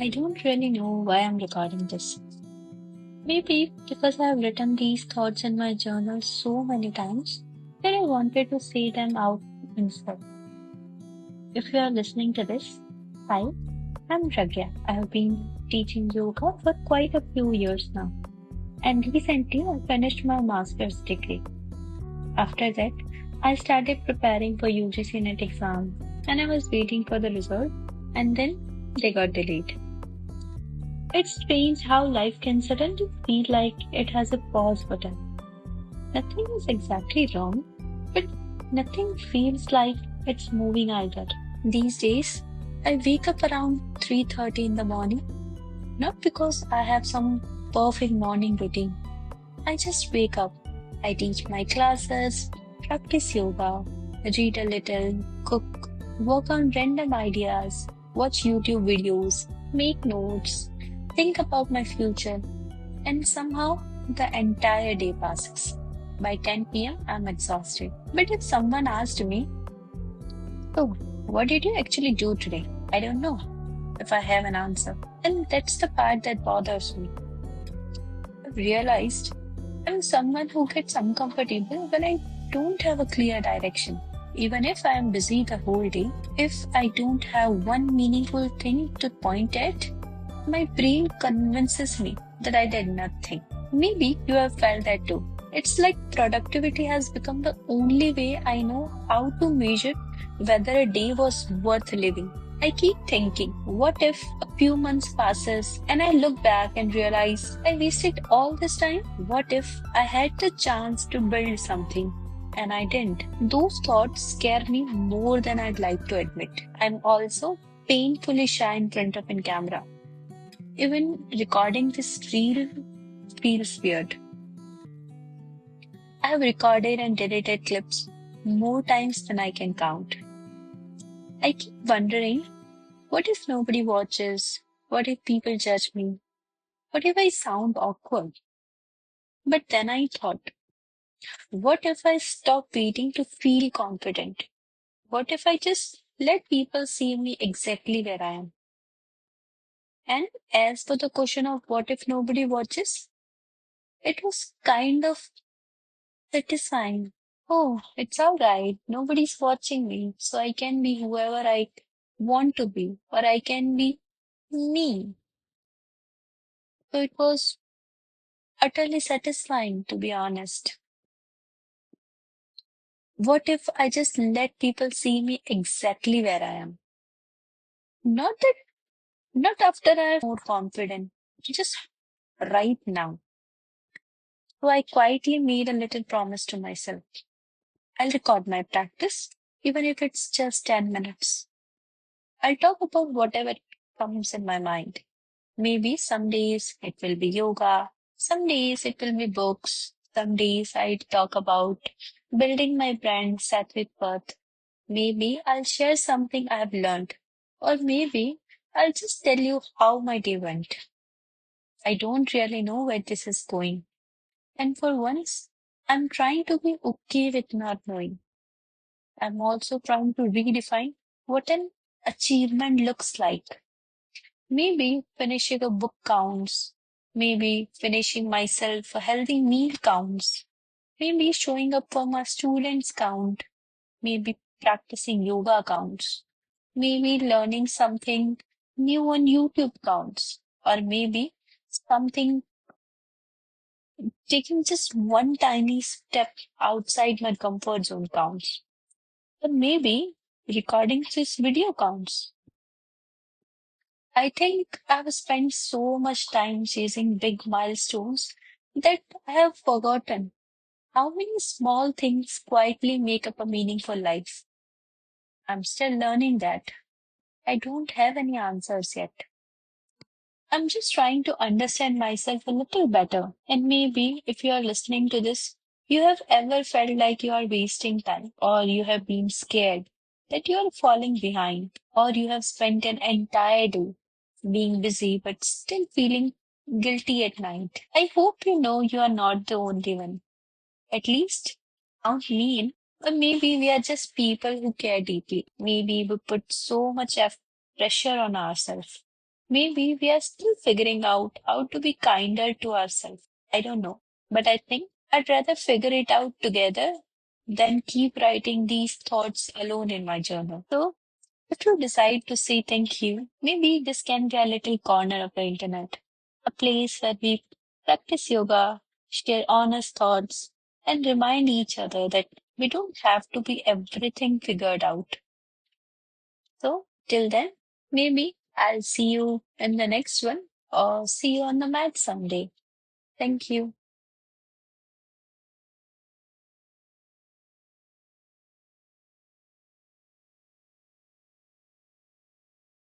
I don't really know why I'm recording this. Maybe because I've written these thoughts in my journal so many times that I wanted to say them out instead. If you are listening to this, hi, I'm Ragya. I have been teaching yoga for quite a few years now. And recently I finished my master's degree. After that, I started preparing for UGC NET exam and I was waiting for the result and then they got delayed. It's strange how life can suddenly feel like it has a pause button. Nothing is exactly wrong, but nothing feels like it's moving either. These days, I wake up around 3:30 in the morning, not because I have some perfect morning routine. I just wake up. I teach my classes, practice yoga, read a little, cook, work on random ideas, watch YouTube videos, make notes, think about my future, and somehow the entire day passes. By 10 p.m., I'm exhausted. But if someone asked me, "Oh, what did you actually do today?" I don't know if I have an answer. And that's the part that bothers me. I've realized I'm someone who gets uncomfortable when I don't have a clear direction. Even if I am busy the whole day, if I don't have one meaningful thing to point at, my brain convinces me that I did nothing. Maybe you have felt that too. It's like productivity has become the only way I know how to measure whether a day was worth living. I keep thinking, what if a few months passes and I look back and realize I wasted all this time? What if I had the chance to build something and I didn't? Those thoughts scare me more than I'd like to admit. I'm also painfully shy in front of a camera. Even recording this reel feels weird. I have recorded and deleted clips more times than I can count. I keep wondering, what if nobody watches? What if people judge me? What if I sound awkward? But then I thought, what if I stop waiting to feel confident? What if I just let people see me exactly where I am? And as for the question of what if nobody watches, it was kind of satisfying. Oh, it's all right. Nobody's watching me, so I can be whoever I want to be, or I can be me. So it was utterly satisfying, to be honest. What if I just let people see me exactly where I am? Not that, not after I'm more confident, just right now. So I quietly made a little promise to myself. I'll record my practice, even if it's just 10 minutes. I'll talk about whatever comes in my mind. Maybe some days it will be yoga, some days it will be books, some days I talk about building my brand Sattvic Path. Maybe I'll share something I have learned, or maybe I'll just tell you how my day went. I don't really know where this is going, and for once, I'm trying to be okay with not knowing. I'm also trying to redefine what an achievement looks like. Maybe finishing a book counts. Maybe finishing myself a healthy meal counts. Maybe showing up for my students count. Maybe practicing yoga counts. Maybe learning something new on YouTube counts. Or maybe something taking just one tiny step outside my comfort zone counts. Or maybe recording this video counts. I think I've spent so much time chasing big milestones that I have forgotten how many small things quietly make up a meaningful life. I'm still learning that. I don't have any answers yet. I'm just trying to understand myself a little better. And maybe if you are listening to this, you have ever felt like you are wasting time, or you have been scared that you are falling behind, or you have spent an entire day being busy but still feeling guilty at night. I hope you know you are not the only one. At least, not mean. Or maybe we are just people who care deeply. Maybe we put so much effort pressure on ourselves. Maybe we are still figuring out how to be kinder to ourselves. I don't know. But I think I'd rather figure it out together than keep writing these thoughts alone in my journal. So, if you decide to say thank you, maybe this can be a little corner of the internet, a place where we practice yoga, share honest thoughts, and remind each other that we don't have to be everything figured out. So, till then, maybe I'll see you in the next one or see you on the mat someday. Thank you.